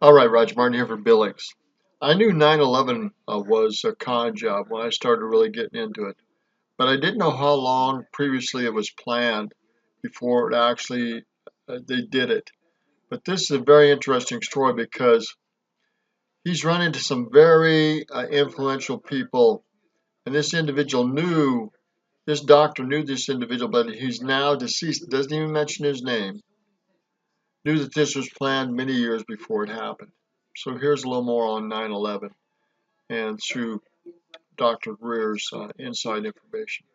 All right, Roger Martin here for Billings. I knew 9/11 was a con job when I started really getting into it, but I didn't know how long previously it was planned before it actually they did it. But this is a very interesting story because he's run into some very influential people, and this individual knew this doctor knew this individual, but he's now deceased. Doesn't even mention his name. Knew that this was planned many years before it happened. So here's a little more on 9/11 and through Dr. Greer's inside information.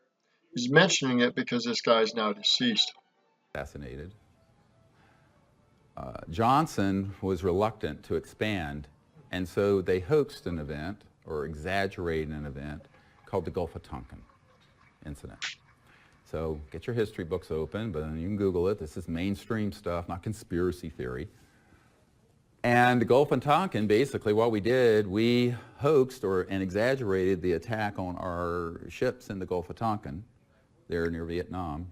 He's mentioning it because this guy's now deceased. Assassinated. Johnson was reluctant to expand, and so they hoaxed an event or exaggerated an event called the Gulf of Tonkin incident. So get your history books open, but you can Google it. This is mainstream stuff, not conspiracy theory. And the Gulf of Tonkin, basically what we did, we hoaxed and exaggerated the attack on our ships in the Gulf of Tonkin, there near Vietnam,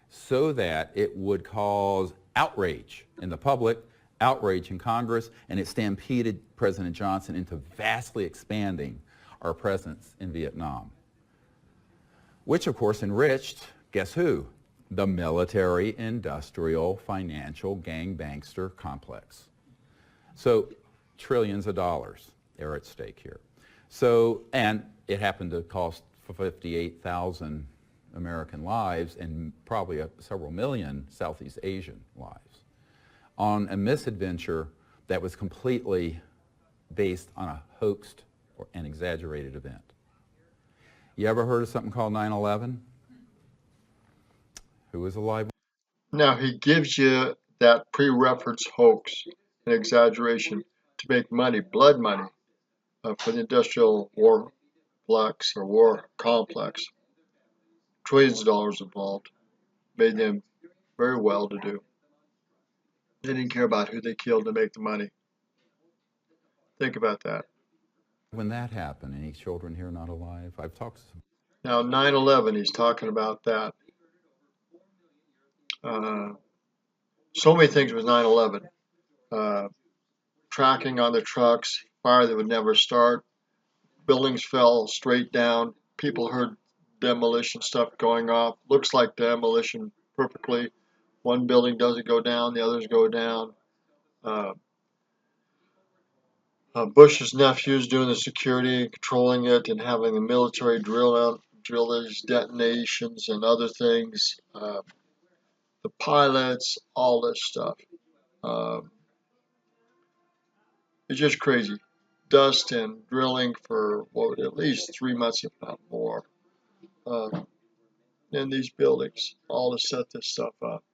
so that it would cause outrage in the public, outrage in Congress, and it stampeded President Johnson into vastly expanding our presence in Vietnam, which of course enriched, guess who? The military, industrial, financial, gang-bankster complex. So trillions of dollars are at stake here. So, and it happened to cost 58,000 American lives and probably several million Southeast Asian lives on a misadventure that was completely based on a hoaxed or an exaggerated event. You ever heard of something called 9/11? Who was alive? Now he gives you that pre-reference hoax and exaggeration to make money, blood money, for the industrial warplex or war complex. Trillions of dollars involved, made them very well to do. They didn't care about who they killed to make the money. Think about that. When that happened, any children here not alive? I've talked to some. Now 9/11, he's talking about that. Uh, so many things with 9/11. Uh, Tracking on the trucks, fire that would never start, buildings fell straight down, people heard demolition stuff going off, looks like demolition perfectly. One building doesn't go down, the others go down. Uh, Bush's nephew's doing the security, controlling it, and having the military drill these detonations and other things. The pilots, all this stuff. Uh, it's just crazy. Dust and drilling for at least 3 months, if not more, in these buildings, all to set this stuff up.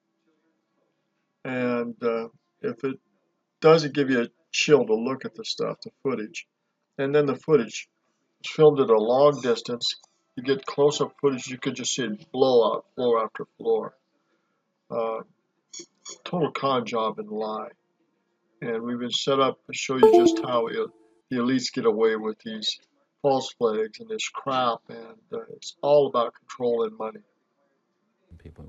And if it doesn't give you a chill to look at the stuff, the footage, and then the footage is filmed at a long distance. You get close-up footage, you could just see it blow out floor after floor. Uh, Total con job and lie. And we've been set up to show you just how the elites get away with these false flags and this crap, and it's all about control and money. People.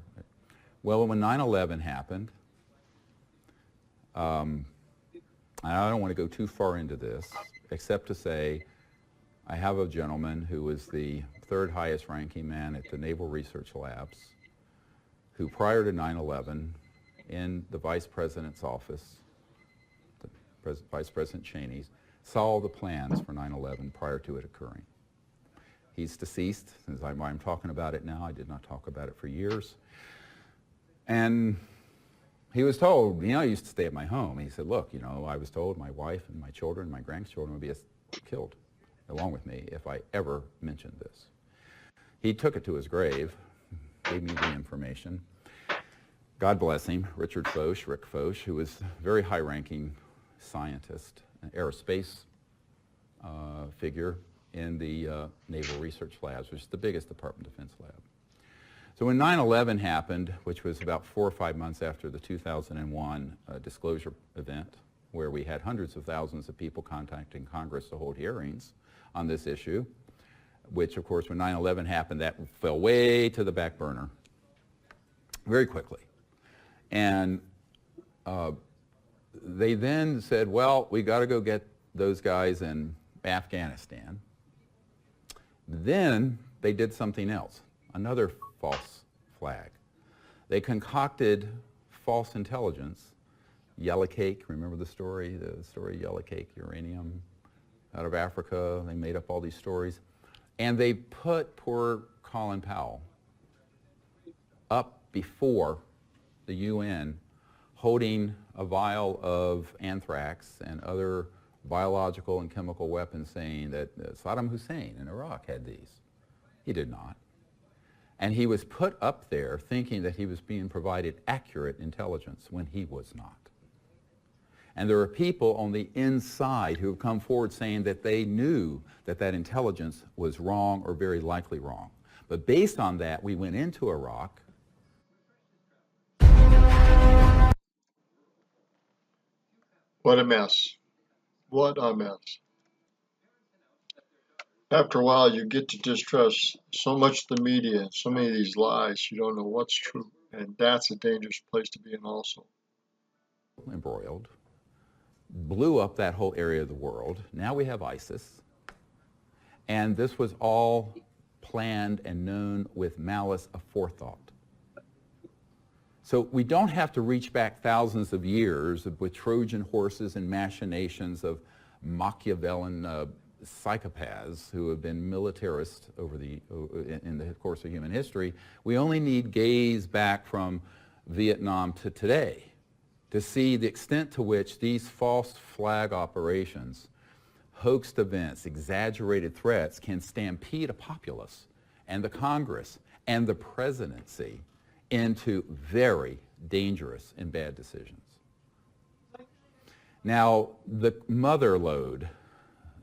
Well, when 9/11 happened, I don't want to go too far into this, except to say I have a gentleman who was the third highest ranking man at the Naval Research Labs, who prior to 9/11, in the Vice President's office, Vice President Cheney's, saw all the plans for 9/11 prior to it occurring. He's deceased, since I'm talking about it now. I did not talk about it for years. And he was told, I used to stay at my home. He said, look, I was told my wife and my children, my grandchildren would be killed along with me if I ever mentioned this. He took it to his grave, gave me the information. God bless him, Rick Foch, who was a very high-ranking scientist, an aerospace figure in the Naval Research Labs, which is the biggest Department of Defense lab. So when 9/11 happened, which was about 4 or 5 months after the 2001 disclosure event, where we had hundreds of thousands of people contacting Congress to hold hearings on this issue, which of course when 9/11 happened, that fell way to the back burner very quickly. And they then said, well, we got to go get those guys in Afghanistan. Then they did something else, another false flag. They concocted false intelligence, yellow cake, remember the story of yellow cake, uranium out of Africa. They made up all these stories. And they put poor Colin Powell up before the UN holding a vial of anthrax and other biological and chemical weapons, saying that Saddam Hussein in Iraq had these. He did not. And he was put up there thinking that he was being provided accurate intelligence when he was not. And there are people on the inside who have come forward saying that they knew that that intelligence was wrong or very likely wrong. But based on that, we went into Iraq. What a mess. What a mess. After a while, you get to distrust so much the media, so many of these lies, you don't know what's true. And that's a dangerous place to be in also. Embroiled, blew up that whole area of the world. Now we have ISIS. And this was all planned and known with malice aforethought. So we don't have to reach back thousands of years with Trojan horses and machinations of Machiavellian psychopaths who have been militarists in the course of human history. We only need gaze back from Vietnam to today to see the extent to which these false flag operations, hoaxed events, exaggerated threats can stampede a populace and the Congress and the presidency into very dangerous and bad decisions. Now, the mother lode,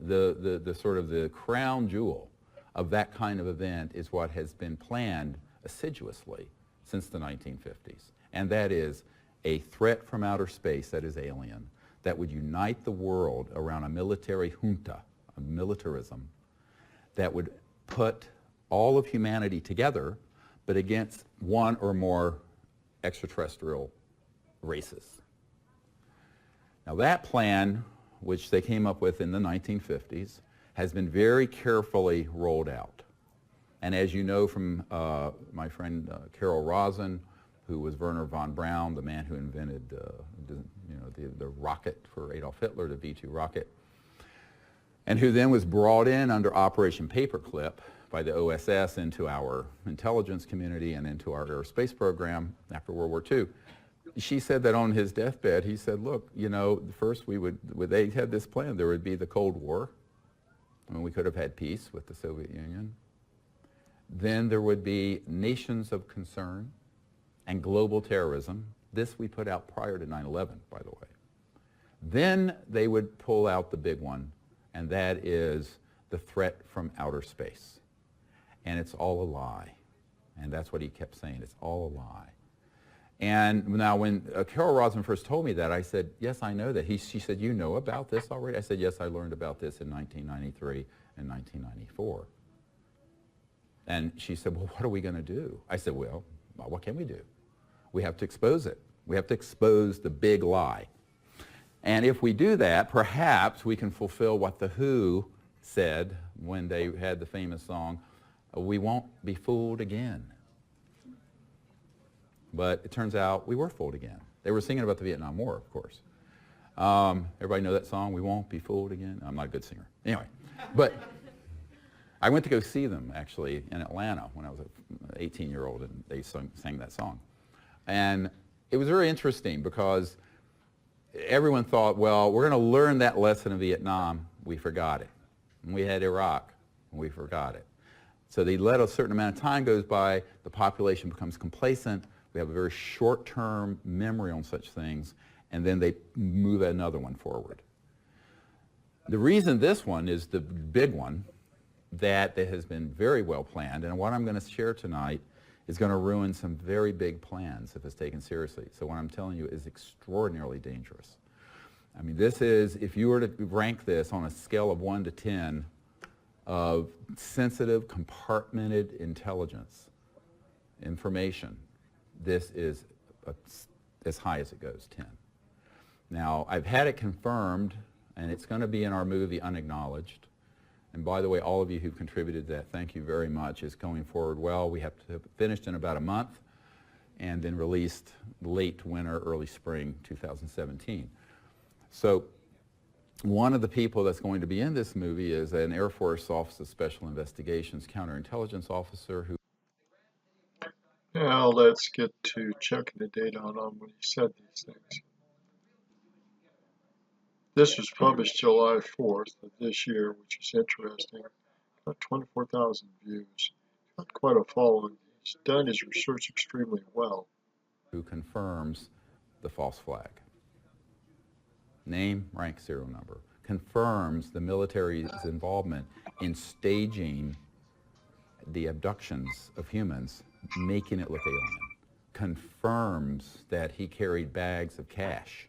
the sort of the crown jewel of that kind of event is what has been planned assiduously since the 1950s, and that is a threat from outer space that is alien, that would unite the world around a military junta, a militarism, that would put all of humanity together, but against one or more extraterrestrial races. Now that plan, which they came up with in the 1950s, has been very carefully rolled out. And as you know from my friend Carol Rosin, who was Werner von Braun, the man who invented the rocket for Adolf Hitler, the V-2 rocket, and who then was brought in under Operation Paperclip by the OSS into our intelligence community and into our aerospace program after World War II. She said that on his deathbed, he said, look, first they had this plan, there would be the Cold War, and we could have had peace with the Soviet Union. Then there would be nations of concern and global terrorism. This we put out prior to 9/11, by the way. Then they would pull out the big one, and that is the threat from outer space. And it's all a lie. And that's what he kept saying, it's all a lie. And now when Carol Rosin first told me that, I said, yes, I know that. She said, you know about this already? I said, yes, I learned about this in 1993 and 1994. And she said, well, what are we going to do? I said, well, what can we do? We have to expose it. We have to expose the big lie. And if we do that, perhaps we can fulfill what The Who said when they had the famous song, we won't be fooled again. But it turns out we were fooled again. They were singing about the Vietnam War, of course. Everybody know that song, We Won't Be Fooled Again? I'm not a good singer. Anyway, but I went to go see them, actually, in Atlanta when I was an 18-year-old, and they sang that song. And it was very interesting because everyone thought, well, we're going to learn that lesson in Vietnam. We forgot it. And we had Iraq, and we forgot it. So they let a certain amount of time goes by, the population becomes complacent, we have a very short-term memory on such things, and then they move another one forward. The reason this one is the big one, that has been very well planned, and what I'm going to share tonight is going to ruin some very big plans if it's taken seriously. So what I'm telling you is extraordinarily dangerous. I mean, this is, if you were to rank this on a scale of 1 to 10 of sensitive, compartmented intelligence, information, this is as high as it goes, 10. Now, I've had it confirmed, and it's going to be in our movie Unacknowledged. And by the way, all of you who contributed to that, thank you very much. It's going forward well. We have to have finished in about a month and then released late winter, early spring 2017. So one of the people that's going to be in this movie is an Air Force Office of Special Investigations counterintelligence officer who... Now let's get to checking the date on when he said these things. This was published July 4th of this year, which is interesting. Got 24,000 views. Got quite a following. He's done his research extremely well. Who confirms the false flag. Name, rank, serial number. Confirms the military's involvement in staging the abductions of humans, making it look alien. Confirms that he carried bags of cash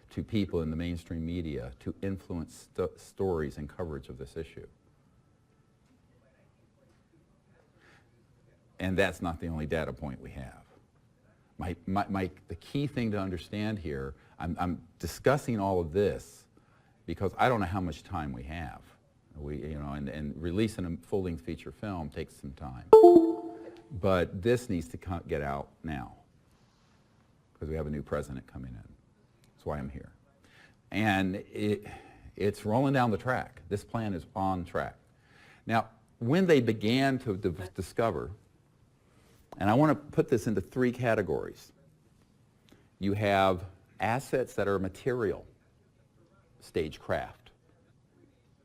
to people in the mainstream media to influence stories and coverage of this issue. And that's not the only data point we have. The key thing to understand here, I'm discussing all of this because I don't know how much time we have. And releasing a full-length feature film takes some time. But this needs to get out now because we have a new president coming in. That's why I'm here. And it's rolling down the track. This plan is on track. Now, when they began to discover, and I want to put this into three categories. You have assets that are material, stagecraft.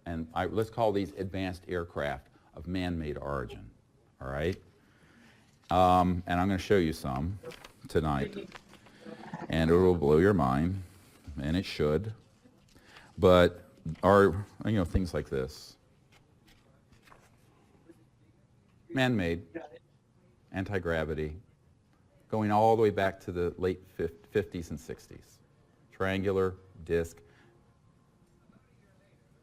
And let's call these advanced aircraft of man-made origin, all right? And I'm going to show you some tonight. And it will blow your mind, and it should. But things like this. Man-made, anti-gravity, going all the way back to the late 50s and 60s. Triangular, disc,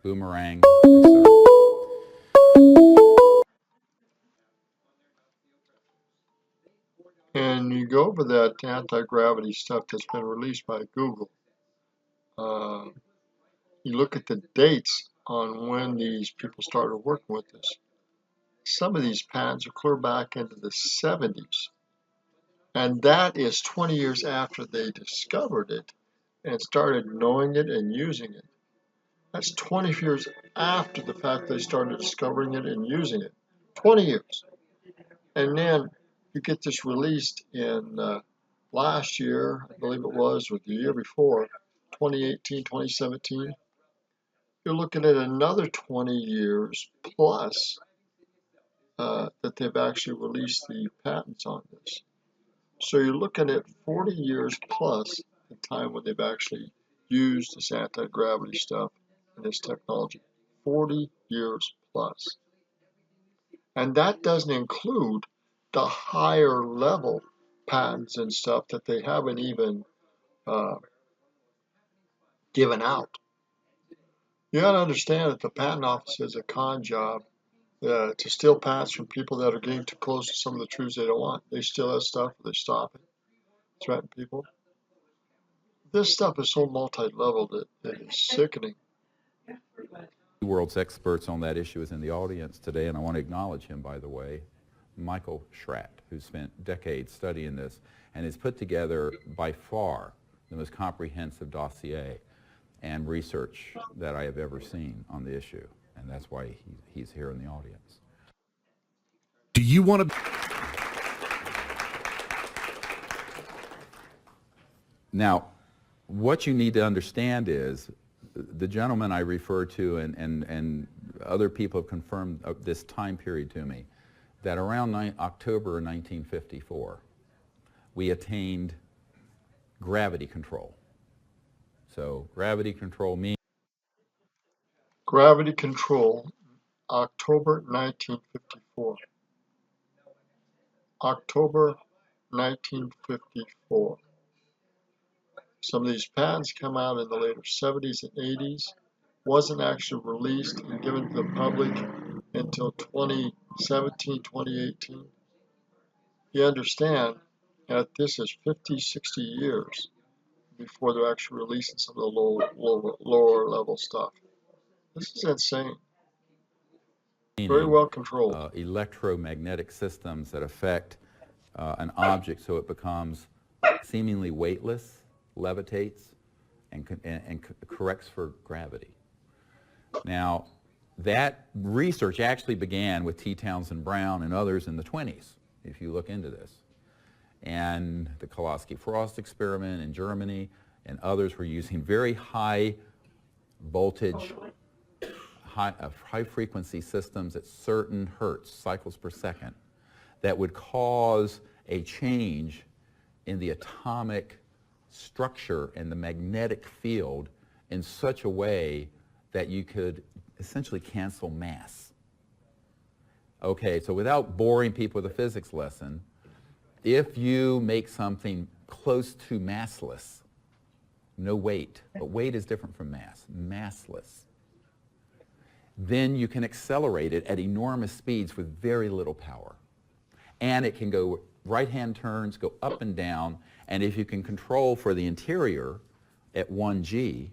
boomerang, etc. And you go over that anti-gravity stuff that's been released by Google. You look at the dates on when these people started working with this. Some of these patents are clear back into the 70s. And that is 20 years after they discovered it and started knowing it and using it. That's 20 years after the fact they started discovering it and using it. 20 years. And then you get this released in last year, I believe it was, or the year before, 2018, 2017. You're looking at another 20 years plus that they've actually released the patents on this. So you're looking at 40 years plus the time when they've actually used this anti-gravity stuff and this technology. 40 years plus. And that doesn't include the higher level patents and stuff that they haven't even given out. You got to understand that the patent office is a con job to steal patents from people that are getting too close to some of the truths they don't want. They steal that stuff, they stop it, threaten people. This stuff is so multi-level that it is sickening. The world's experts on that issue is in the audience today, and I want to acknowledge him, by the way, Michael Schratt, who spent decades studying this and has put together, by far, the most comprehensive dossier and research that I have ever seen on the issue, and that's why he's here in the audience. Do you want to... Now, what you need to understand is the gentleman I referred to and other people have confirmed this time period to me, that around October 1954, we attained gravity control. So gravity control means... Gravity control, October 1954. October 1954. Some of these patents come out in the later 70s and 80s. Wasn't actually released and given to the public until 2017, 2018. You understand that this is 50, 60 years before they're actually releasing some of the lower level stuff. This is insane. Very well controlled. Electromagnetic systems that affect an object so it becomes seemingly weightless, levitates, and corrects for gravity. Now, that research actually began with T. Townsend Brown and others in the 20s, if you look into this. And the Koloski-Frost experiment in Germany and others were using very high voltage, high frequency systems at certain hertz, cycles per second, that would cause a change in the atomic structure and the magnetic field in such a way that you could essentially cancel mass. Okay, so without boring people with a physics lesson, if you make something close to massless, no weight, but weight is different from mass, massless, then you can accelerate it at enormous speeds with very little power. And it can go right-hand turns, go up and down, and if you can control for the interior at 1G,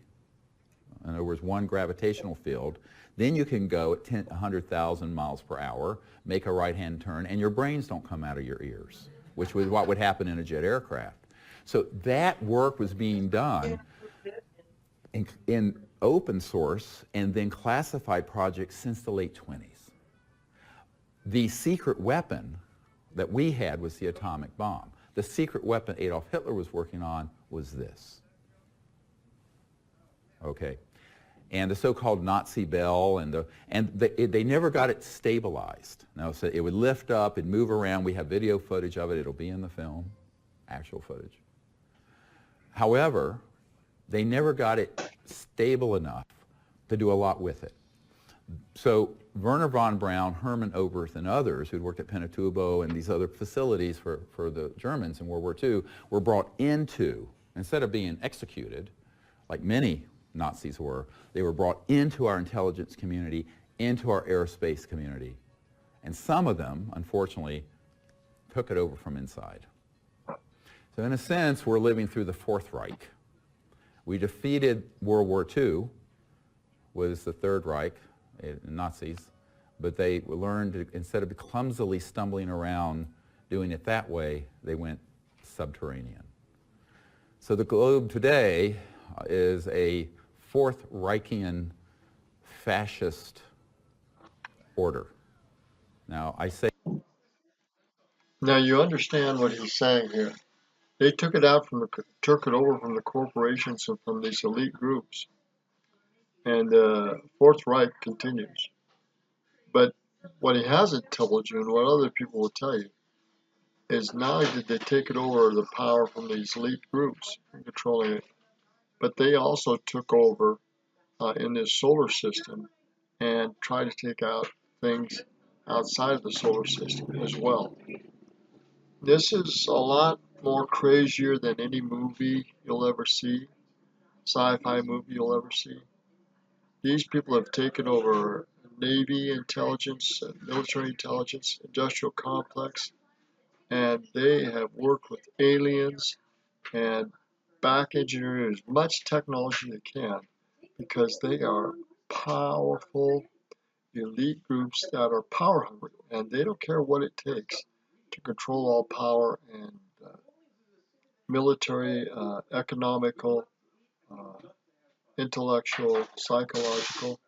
in other words, one gravitational field, then you can go at 100,000 miles per hour, make a right-hand turn, and your brains don't come out of your ears, which was what would happen in a jet aircraft. So that work was being done in open source and then classified projects since the late 20s. The secret weapon that we had was the atomic bomb. The secret weapon Adolf Hitler was working on was this. Okay. And the so-called Nazi bell, they never got it stabilized. Now, so it would lift up, it'd move around. We have video footage of it. It'll be in the film, actual footage. However, they never got it stable enough to do a lot with it. So Werner von Braun, Hermann Oberth, and others who'd worked at Pinatubo and these other facilities for the Germans in World War II were brought into, instead of being executed, like many Nazis were, they were brought into our intelligence community, into our aerospace community. And some of them, unfortunately, took it over from inside. So in a sense, we're living through the Fourth Reich. We defeated World War II, was the Third Reich, Nazis, but they learned to, instead of clumsily stumbling around doing it that way, they went subterranean. So the globe today is a Fourth Reichian fascist order. Now, I say... Now you understand what he's saying here. They took it over from the corporations and from these elite groups. And the Fourth Reich continues. But what he hasn't told you, and what other people will tell you, is not only did they take it over the power from these elite groups controlling it, but they also took over in this solar system and tried to take out things outside of the solar system as well. This is a lot more crazier than any movie you'll ever see, sci-fi movie you'll ever see. These people have taken over Navy intelligence, military intelligence, industrial complex, and they have worked with aliens and back engineering as much technology as they can because they are powerful elite groups that are power hungry and they don't care what it takes to control all power and military, economical, intellectual, psychological.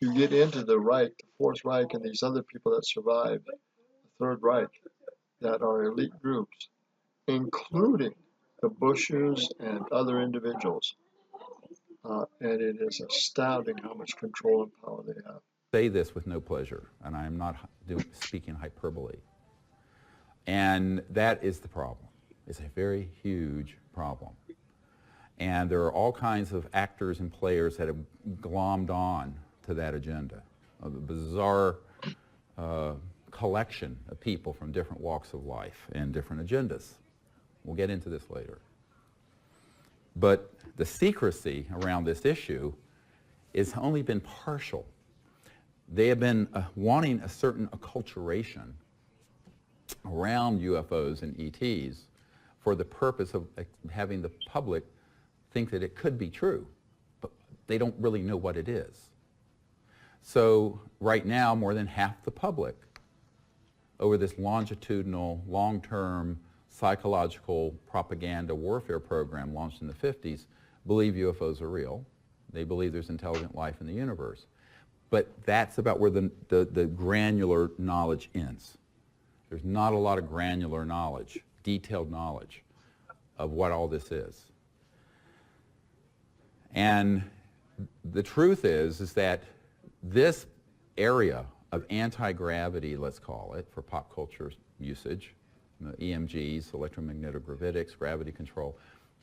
You get into the Reich, the Fourth Reich, and these other people that survived the Third Reich that are elite groups, including the Bushes and other individuals. And it is astounding how much control and power they have. Say this with no pleasure, and I am not speaking hyperbole. And that is the problem. It's a very huge problem. And there are all kinds of actors and players that have glommed on to that agenda. A bizarre collection of people from different walks of life and different agendas. We'll get into this later. But the secrecy around this issue has only been partial. They have been wanting a certain acculturation around UFOs and ETs for the purpose of having the public think that it could be true, but they don't really know what it is. So right now, more than half the public, over this longitudinal, long-term psychological propaganda warfare program launched in the 50s, believe UFOs are real. They believe there's intelligent life in the universe. But that's about where the granular knowledge ends. There's not a lot of granular knowledge, detailed knowledge of what all this is. And the truth is that this area of anti-gravity, let's call it, for pop culture usage, EMGs, electromagnetic gravitics, gravity control,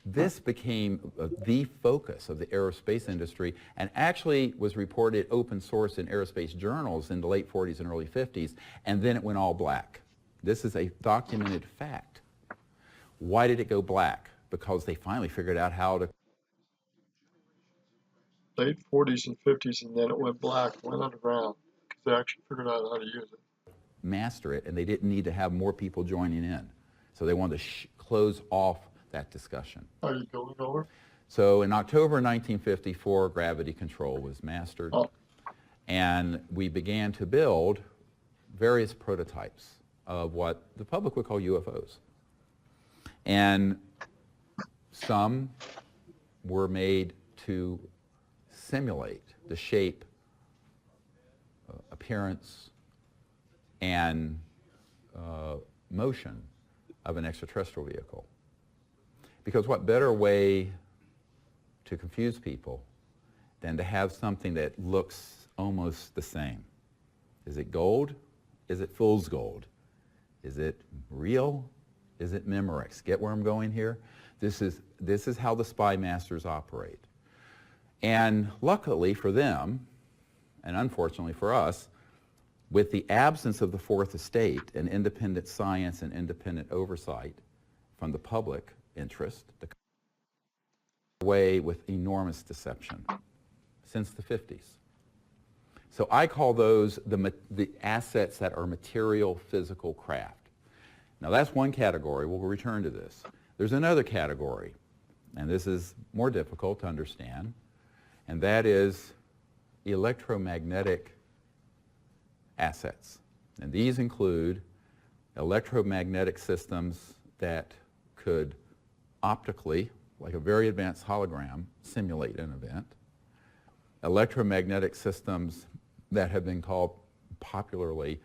this became the focus of the aerospace industry and actually was reported open source in aerospace journals in the late 40s and early 50s, and then it went all black. This is a documented fact. Why did it go black? Because they finally figured out how to Late 40s and 50s, and then it went black, went underground, because they actually figured out how to use it. master it, and they didn't need to have more people joining in. So they wanted to close off that discussion. Are you going over? So in October 1954, gravity control was mastered, and we began to build various prototypes of what the public would call UFOs. And some were made to simulate the shape, appearance, and motion of an extraterrestrial vehicle. Because what better way to confuse people than to have something that looks almost the same? Is it gold? Is it fool's gold? Is it real? Is it Memorex? Get where I'm going here? This is how the spy masters operate. And luckily for them, and unfortunately for us, with the absence of the fourth estate and independent science and independent oversight from the public interest, the way with enormous deception since the 50s. So I call those the assets that are material physical craft. Now that's one category. We'll return to this. There's another category, and this is more difficult to understand, and that is electromagnetic assets. And these include electromagnetic systems that could optically, like a very advanced hologram, simulate an event. Electromagnetic systems that have been called popularly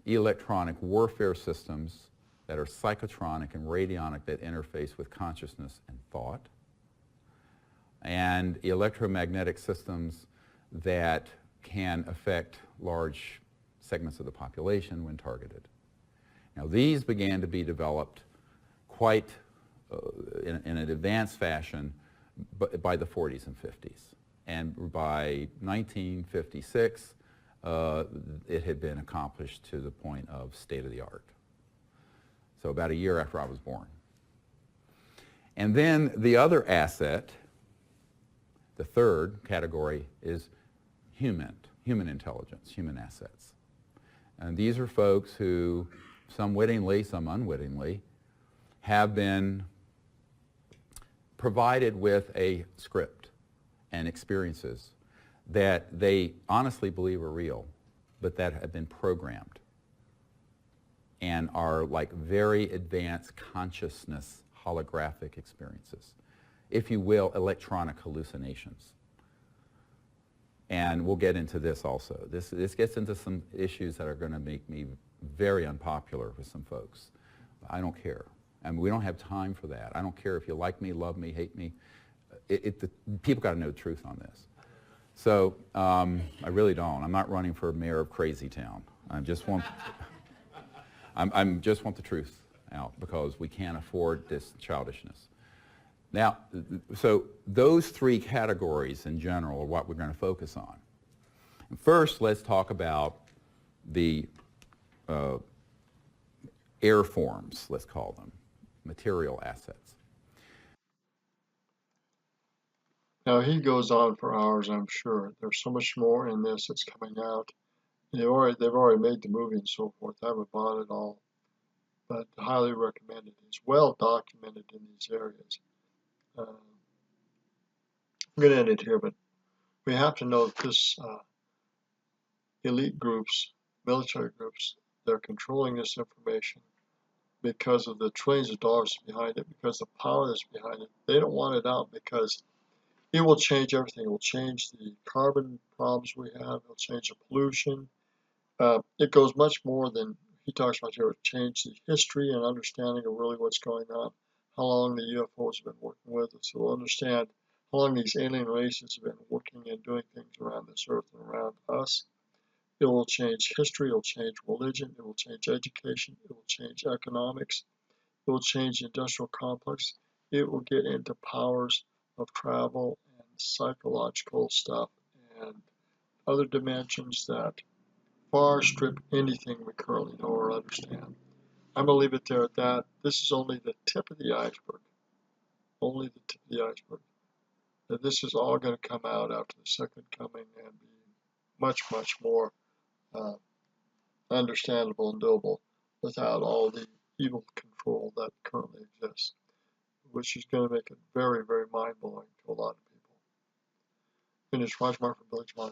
electronic warfare systems that are psychotronic and radionic that interface with consciousness and thought. And electromagnetic systems that can affect large segments of the population when targeted. Now these began to be developed quite in an advanced fashion by the 40s and 50s. And by 1956, it had been accomplished to the point of state-of-the-art. So about a year after I was born. And then the other asset, the third category, is human intelligence, human assets. And these are folks who, some wittingly, some unwittingly, have been provided with a script and experiences that they honestly believe are real, but that have been programmed and are like very advanced consciousness holographic experiences. If you will, electronic hallucinations. And we'll get into this also. This gets into some issues that are going to make me very unpopular with some folks. I don't care. I mean, we don't have time for that. I don't care if you like me, love me, hate me. People got to know the truth on this. So I really don't. I'm not running for mayor of Crazy Town. I just want the truth out because we can't afford this childishness. Now, so those three categories in general are what we're going to focus on. First, let's talk about the air forms, let's call them, material assets. Now he goes on for hours, I'm sure. There's so much more in this that's coming out. They've already made the movie and so forth. I haven't bought it all, but highly recommended. It's well documented in these areas. I'm going to end it here, but we have to know that this elite groups, military groups, they're controlling this information because of the trillions of dollars behind it, because the power that's behind it. They don't want it out because it will change everything. It will change the carbon problems we have. It will change the pollution. It goes much more than he talks about here. It will change the history and understanding of really what's going on, how long the UFOs have been working with us. We'll understand how long these alien races have been working and doing things around this earth and around us. It will change history. It will change religion. It will change education. It will change economics. It will change the industrial complex. It will get into powers of travel and psychological stuff and other dimensions that far strip anything we currently know or understand. I'm going to leave it there at that. This is only the tip of the iceberg. Only the tip of the iceberg. And this is all going to come out after the second coming and be much, much more uh, understandable and doable without all the evil control that currently exists, which is going to make it very, very mind-blowing to a lot of people. Finished Raj Mark from Village, Montana.